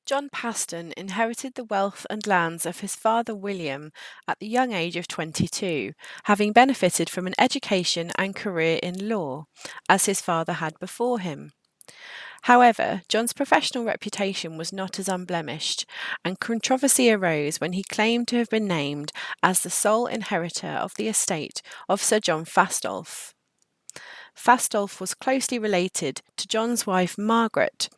John Paston inherited the wealth and lands of his father William at the young age of 22, having benefited from an education and career in law, as his father had before him. However, John's professional reputation was not as unblemished, and controversy arose when he claimed to have been named as the sole inheritor of the estate of Sir John Fastolf. Fastolf was closely related to John's wife Margaret,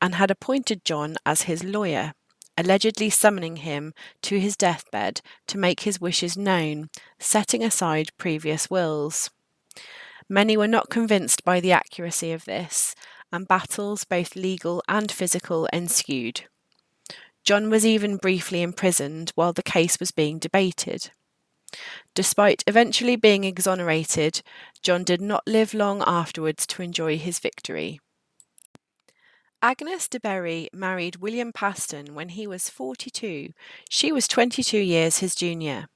and had appointed John as his lawyer, allegedly summoning him to his deathbed to make his wishes known, setting aside previous wills. Many were not convinced by the accuracy of this, and battles, both legal and physical, ensued. John was even briefly imprisoned while the case was being debated. Despite eventually being exonerated, John did not live long afterwards to enjoy his victory. Agnes de Berry married William Paston when he was 42. She was 22 years his junior.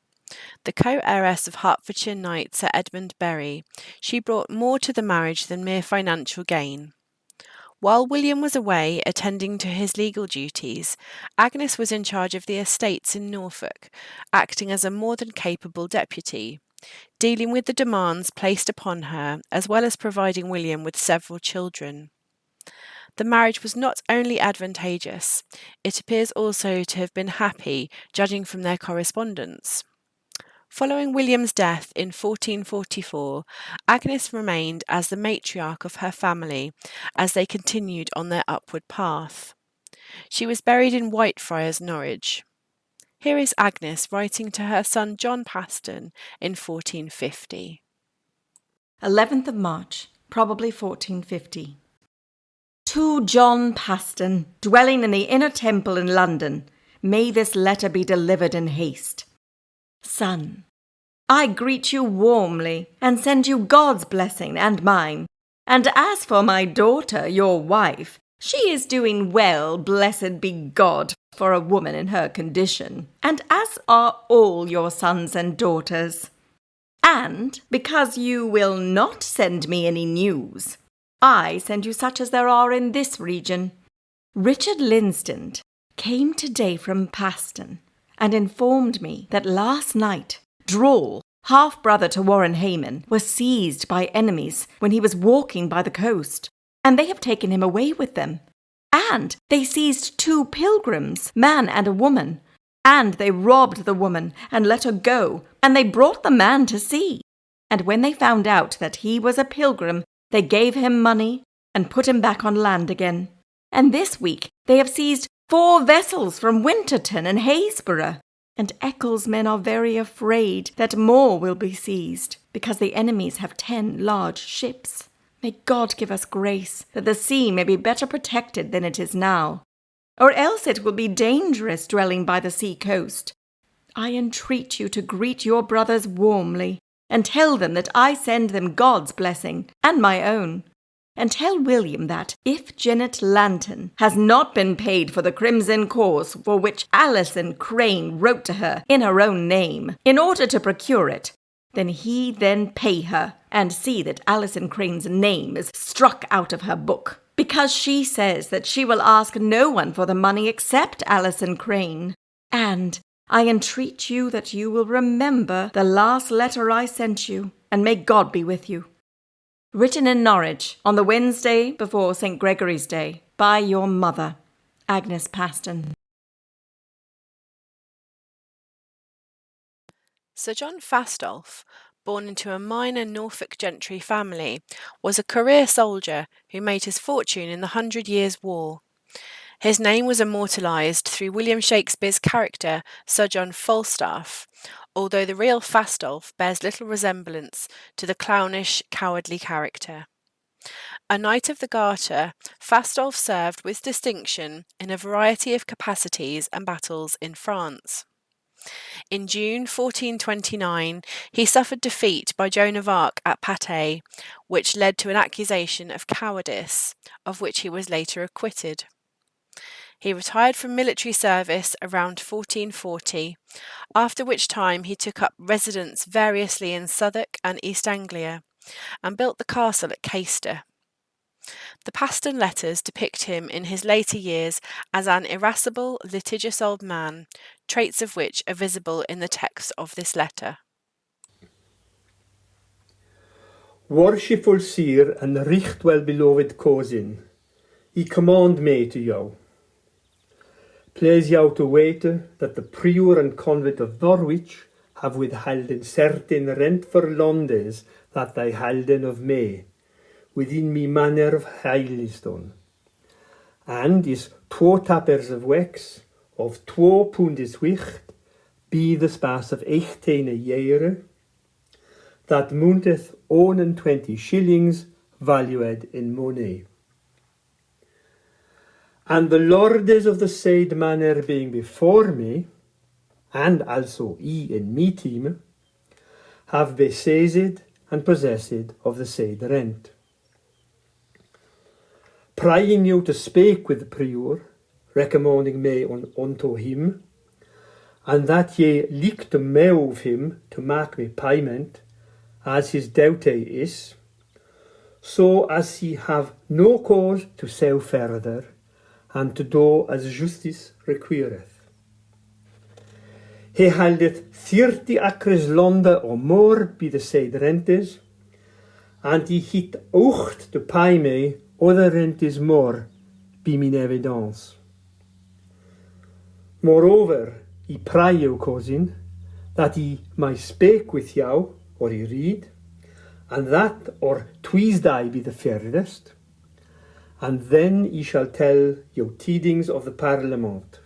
The co-heiress of Hertfordshire knight Sir Edmund Berry, she brought more to the marriage than mere financial gain. While William was away attending to his legal duties, Agnes was in charge of the estates in Norfolk, acting as a more than capable deputy, dealing with the demands placed upon her, as well as providing William with several children. The marriage was not only advantageous, it appears also to have been happy, judging from their correspondence. Following William's death in 1444, Agnes remained as the matriarch of her family as they continued on their upward path. She was buried in Whitefriars, Norwich. Here is Agnes writing to her son John Paston in 1450. 11th of March, probably 1450. To John Paston, dwelling in the Inner Temple in London, may this letter be delivered in haste. Son, I greet you warmly, and send you God's blessing and mine. And as for my daughter, your wife, she is doing well, blessed be God, for a woman in her condition, and as are all your sons and daughters. And because you will not send me any news, I send you such as there are in this region. Richard Linsdon came today from Paston and informed me that last night Drawl, half-brother to Warren Hayman, was seized by enemies when he was walking by the coast, and they have taken him away with them. And they seized 2 pilgrims, man and a woman, and they robbed the woman and let her go, and they brought the man to sea. And when they found out that he was a pilgrim, they gave him money and put him back on land again. And this week they have seized 4 vessels from Winterton and Haysborough. And Eccles men are very afraid that more will be seized, because the enemies have 10 large ships. May God give us grace, that the sea may be better protected than it is now, or else it will be dangerous dwelling by the sea coast. I entreat you to greet your brothers warmly, and tell them that I send them God's blessing, and my own. And tell William that, if Janet Lanton has not been paid for the crimson cause for which Alison Crane wrote to her in her own name, in order to procure it, then he pay her, and see that Alison Crane's name is struck out of her book, because she says that she will ask no one for the money except Alison Crane. And I entreat you that you will remember the last letter I sent you, and may God be with you. Written in Norwich, on the Wednesday before St. Gregory's Day, by your mother, Agnes Paston. Sir John Fastolf, born into a minor Norfolk gentry family, was a career soldier who made his fortune in the 100 Years' War. His name was immortalised through William Shakespeare's character Sir John Falstaff, although the real Fastolf bears little resemblance to the clownish, cowardly character. A Knight of the Garter, Fastolf served with distinction in a variety of capacities and battles in France. In June 1429, he suffered defeat by Joan of Arc at Patay, which led to an accusation of cowardice, of which he was later acquitted. He retired from military service around 1440, after which time he took up residence variously in Southwark and East Anglia, and built the castle at Caste. The Paston letters depict him in his later years as an irascible, litigious old man, traits of which are visible in the text of this letter. Worshipful Sir and richt well-beloved cousin, I command me to you. Please you to weten that the prior and convent of Norwich have withholden certain rent for Londes that they halden of me, within me manner of Heilistone, and is 2 tappers of wex, of 2 pundes wicht, be the space of 18 jere, that munteth 21 shillings valued in money. And the lordes of the said manor being before me, and also I in me team, have beseized and possessed of the said rent. Praying you to speak with the prior, recommending me unto him, and that ye like to move him to make me payment, as his duty is, so as he have no cause to say further, and to do as justice requireth. He holdeth 30 acres londe or more by the said rentes, and he hit ocht to pay me other rentes more by mine evidence. Moreover, I pray you, cousin, that he may speak with you, or he read, and that or Tuesday be the furthest, and then he shall tell you tidings of the Parliament,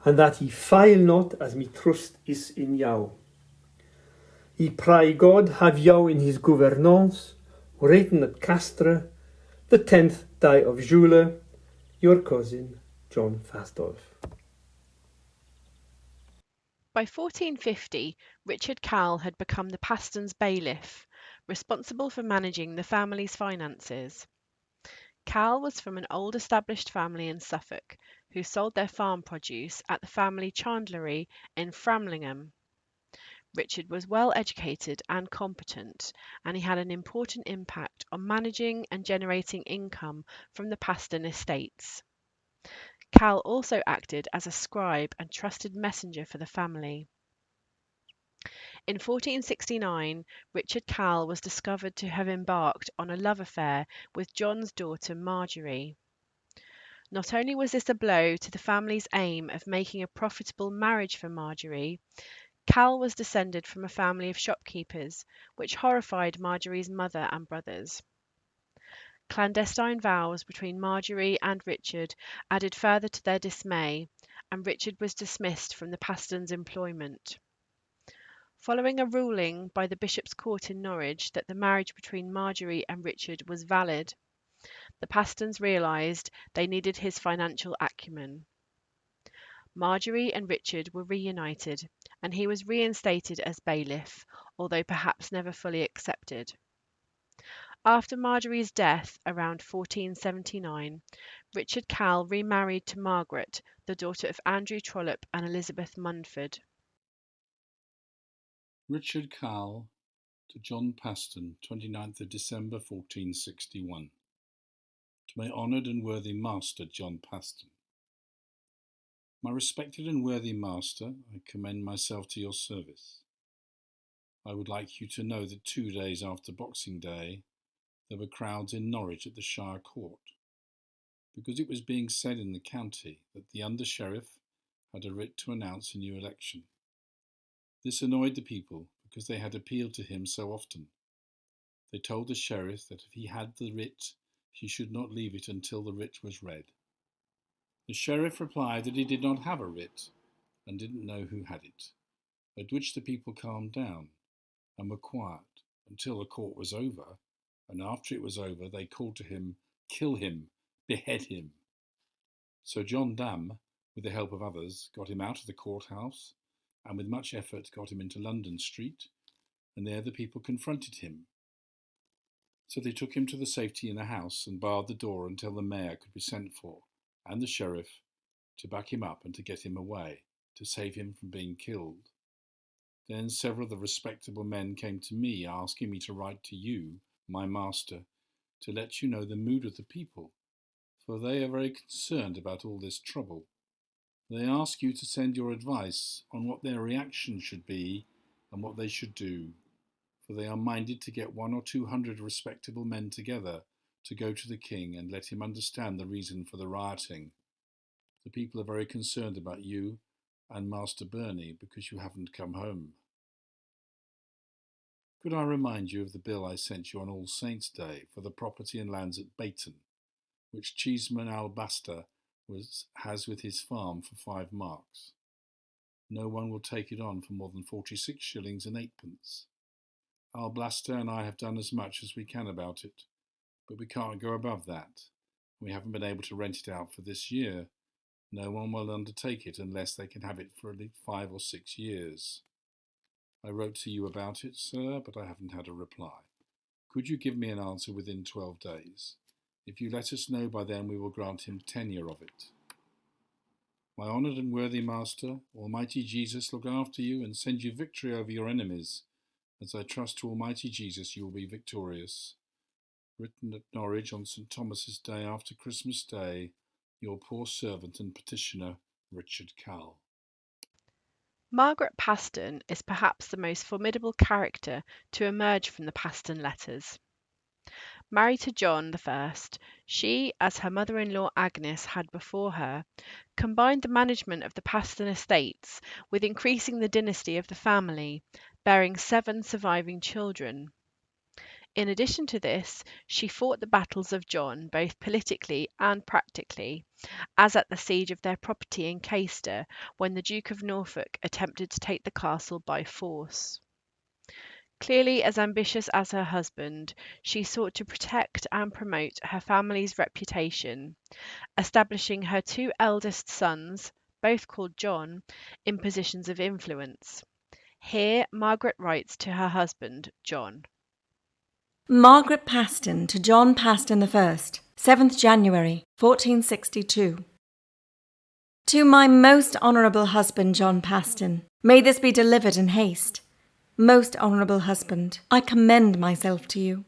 and that he fail not as me trust is in you. I pray God have you in his governance, written at Castres, the 10th day of July, your cousin, John Fastolf. By 1450, Richard Calle had become the Pastons' bailiff, responsible for managing the family's finances. Calle was from an old established family in Suffolk, who sold their farm produce at the family chandlery in Framlingham. Richard was well educated and competent, and he had an important impact on managing and generating income from the Paston estates. Calle also acted as a scribe and trusted messenger for the family. In 1469, Richard Calle was discovered to have embarked on a love affair with John's daughter Margery. Not only was this a blow to the family's aim of making a profitable marriage for Margery, Calle was descended from a family of shopkeepers, which horrified Margery's mother and brothers. Clandestine vows between Margery and Richard added further to their dismay, and Richard was dismissed from the Pastons' employment. Following a ruling by the Bishop's Court in Norwich that the marriage between Margery and Richard was valid, the Pastons realised they needed his financial acumen. Margery and Richard were reunited, and he was reinstated as bailiff, although perhaps never fully accepted. After Margery's death around 1479, Richard Calle remarried to Margaret, the daughter of Andrew Trollope and Elizabeth Munford. Richard Calle to John Paston, 29th of December 1461. To my honoured and worthy master, John Paston. My respected and worthy master, I commend myself to your service. I would like you to know that 2 days after Boxing Day, there were crowds in Norwich at the Shire Court, because it was being said in the county that the under-sheriff had a writ to announce a new election. This annoyed the people because they had appealed to him so often. They told the sheriff that if he had the writ, he should not leave it until the writ was read. The sheriff replied that he did not have a writ and didn't know who had it, at which the people calmed down and were quiet until the court was over, and after it was over they called to him, "Kill him, behead him." So John Dam, with the help of others, got him out of the courthouse, and with much effort got him into London Street, and there the people confronted him. So they took him to the safety in a house and barred the door until the mayor could be sent for, and the sheriff, to back him up and to get him away, to save him from being killed. Then several of the respectable men came to me, asking me to write to you, my master, to let you know the mood of the people, for they are very concerned about all this trouble. They ask you to send your advice on what their reaction should be and what they should do, for they are minded to get 100 or 200 respectable men together to go to the king and let him understand the reason for the rioting. The people are very concerned about you and Master Burney because you haven't come home. Could I remind you of the bill I sent you on All Saints' Day for the property and lands at Bayton, which Cheeseman Albaster has with his farm for 5 marks? No one will take it on for more than 46 shillings and 8pence. Alblaster and I have done as much as we can about it, but we can't go above that. We haven't been able to rent it out for this year. No one will undertake it unless they can have it for at least 5 or 6 years. I wrote to you about it, sir, but I haven't had a reply. Could you give me an answer within 12 days? If you let us know by then, we will grant him tenure of it. My honoured and worthy master, Almighty Jesus look after you and send you victory over your enemies, as I trust to Almighty Jesus you will be victorious. Written at Norwich on St. Thomas's Day after Christmas Day, your poor servant and petitioner, Richard Calle. Margaret Paston is perhaps the most formidable character to emerge from the Paston letters. Married to John I, she, as her mother-in-law Agnes had before her, combined the management of the Paston estates with increasing the dynasty of the family, bearing 7 surviving children. In addition to this, she fought the battles of John both politically and practically, as at the siege of their property in Caister, when the Duke of Norfolk attempted to take the castle by force. Clearly as ambitious as her husband, she sought to protect and promote her family's reputation, establishing her 2 eldest sons, both called John, in positions of influence. Here Margaret writes to her husband, John. Margaret Paston to John Paston I, 7th January, 1462. To my most honourable husband, John Paston, may this be delivered in haste. Most honourable husband, I commend myself to you.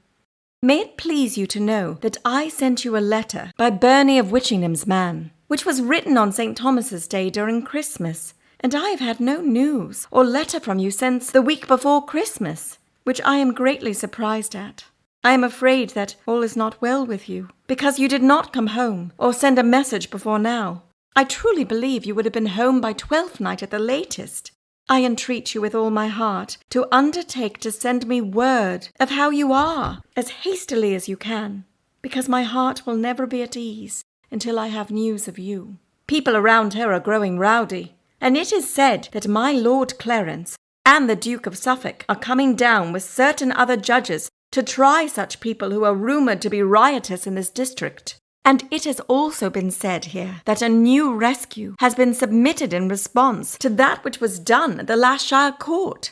May it please you to know that I sent you a letter by Burney of Witchingham's man, which was written on St. Thomas's Day during Christmas, and I have had no news or letter from you since the week before Christmas, which I am greatly surprised at. I am afraid that all is not well with you, because you did not come home or send a message before now. I truly believe you would have been home by 12th night at the latest. I entreat you with all my heart to undertake to send me word of how you are as hastily as you can, because my heart will never be at ease until I have news of you. People around here are growing rowdy, and it is said that my Lord Clarence and the Duke of Suffolk are coming down with certain other judges to try such people who are rumoured to be riotous in this district. And it has also been said here that a new rescue has been submitted in response to that which was done at the last shire court.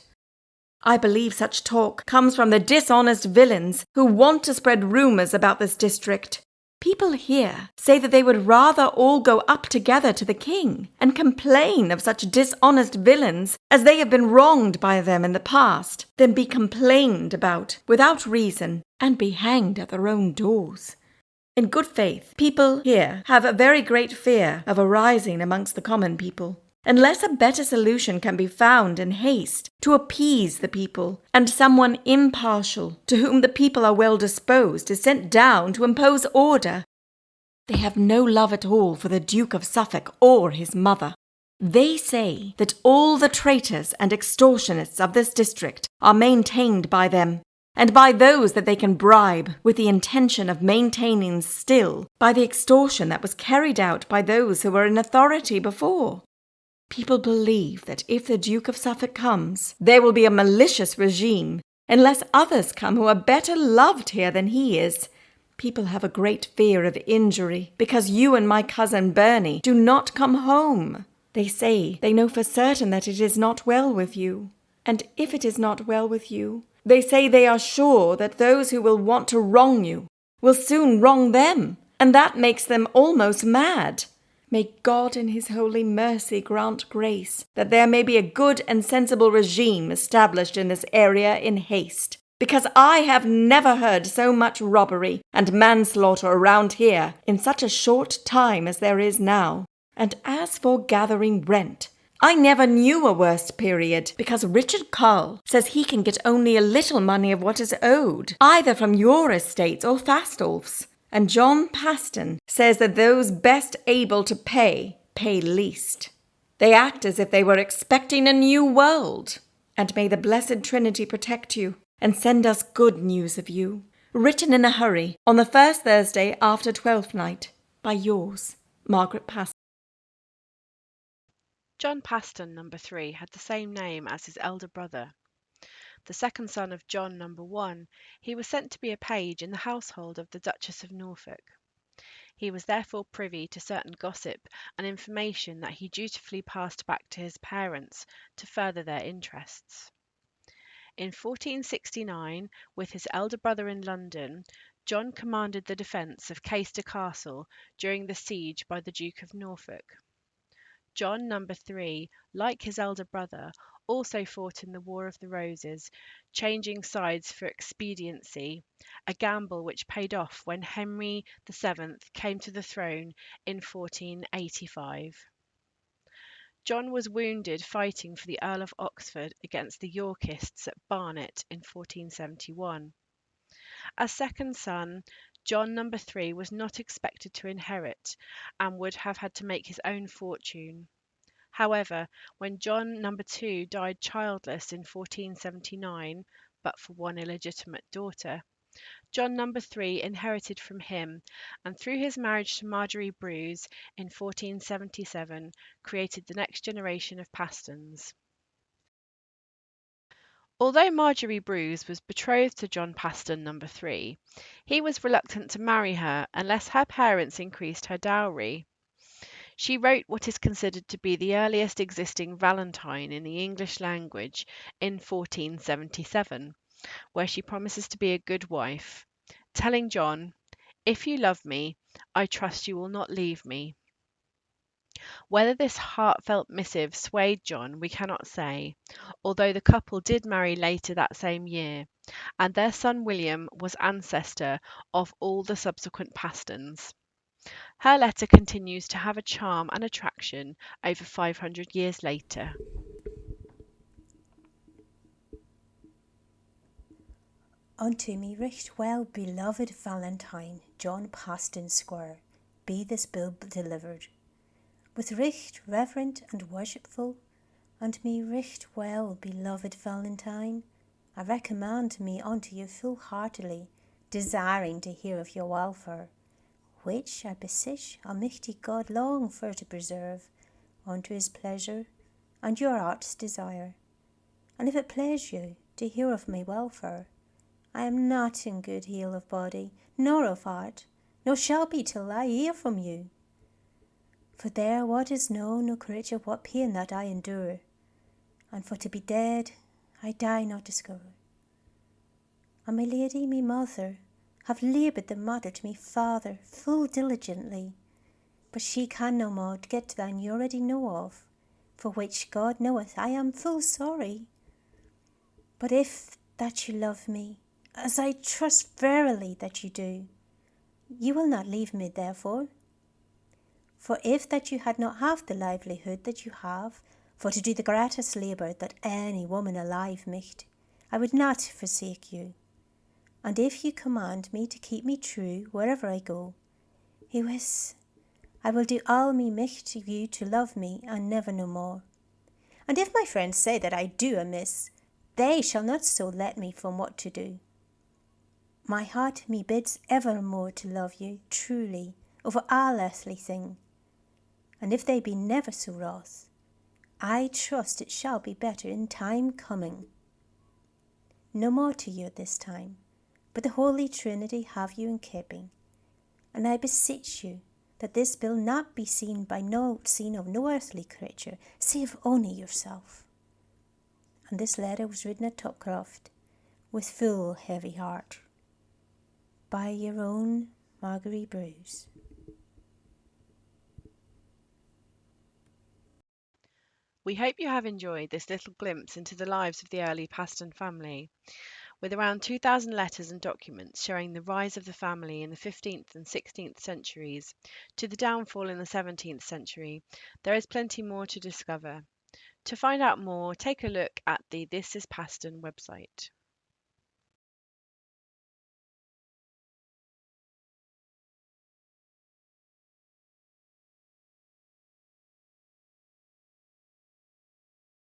I believe such talk comes from the dishonest villains who want to spread rumours about this district. People here say that they would rather all go up together to the king and complain of such dishonest villains as they have been wronged by them in the past than be complained about without reason and be hanged at their own doors. In good faith, people here have a very great fear of a rising amongst the common people, unless a better solution can be found in haste to appease the people, and someone impartial, to whom the people are well disposed, is sent down to impose order. They have no love at all for the Duke of Suffolk or his mother. They say that all the traitors and extortionists of this district are maintained by them, and by those that they can bribe, with the intention of maintaining still by the extortion that was carried out by those who were in authority before. People believe that if the Duke of Suffolk comes, there will be a malicious regime, unless others come who are better loved here than he is. People have a great fear of injury, because you and my cousin Burney do not come home. They say they know for certain that it is not well with you, and if it is not well with you, they say they are sure that those who will want to wrong you will soon wrong them, and that makes them almost mad. May God in his holy mercy grant grace that there may be a good and sensible regime established in this area in haste, because I have never heard so much robbery and manslaughter around here in such a short time as there is now. And as for gathering rent, I never knew a worse period, because Richard Calle says he can get only a little money of what is owed, either from your estates or Pastolf's. And John Paston says that those best able to pay least. They act as if they were expecting a new world. And may the Blessed Trinity protect you and send us good news of you. Written in a hurry on the first Thursday after Twelfth Night, by yours, Margaret Paston. John Paston III had the same name as his elder brother. The second son of John I, he was sent to be a page in the household of the Duchess of Norfolk. He was therefore privy to certain gossip and information that he dutifully passed back to his parents to further their interests. In 1469, with his elder brother in London, John commanded the defence of Caister Castle during the siege by the Duke of Norfolk. John III, like his elder brother, also fought in the War of the Roses, changing sides for expediency, a gamble which paid off when Henry VII came to the throne in 1485. John was wounded fighting for the Earl of Oxford against the Yorkists at Barnet in 1471. As second son, John III was not expected to inherit and would have had to make his own fortune. However, when John II died childless in 1479, but for one illegitimate daughter, John III inherited from him, and through his marriage to Margery Brews in 1477, created the next generation of Pastons. Although Margery Brews was betrothed to John Paston III, he was reluctant to marry her unless her parents increased her dowry. She wrote what is considered to be the earliest existing Valentine in the English language in 1477, where she promises to be a good wife, telling John, "If you love me, I trust you will not leave me." Whether this heartfelt missive swayed John we cannot say, although the couple did marry later that same year, and their son William was ancestor of all the subsequent Pastons. Her letter continues to have a charm and attraction over 500 years later. Unto me right well beloved Valentine, John Paston Squire, be this bill delivered. With richt reverent and worshipful, unto me richt well beloved Valentine, I recommend me unto you full heartily, desiring to hear of your welfare, which I beseech Almighty God long for to preserve, unto his pleasure and your heart's desire. And if it please you to hear of my welfare, I am not in good heal of body, nor of heart, nor shall be till I hear from you. For there what is known no creature what pain that I endure, and for to be dead, I die not discover. And my lady, me mother, have laboured the matter to me father full diligently, but she can no more get than you already know of, for which God knoweth I am full sorry. But if that you love me, as I trust verily that you do, you will not leave me therefore. For if that you had not half the livelihood that you have, for to do the greatest labour that any woman alive might, I would not forsake you. And if you command me to keep me true wherever I go, I will do all me might to you to love me and never no more. And if my friends say that I do amiss, they shall not so let me from what to do. My heart me bids evermore to love you truly over all earthly thing, and if they be never so wroth, I trust it shall be better in time coming. No more to you at this time, but the Holy Trinity have you in keeping, and I beseech you that this bill not be seen of no earthly creature, save only yourself. And this letter was written at Topcroft, with full heavy heart, by your own Margery Brews. We hope you have enjoyed this little glimpse into the lives of the early Paston family. with around 2,000 letters and documents showing the rise of the family in the 15th and 16th centuries to the downfall in the 17th century. There is plenty more to discover. To find out more, take a look at the This is Paston website.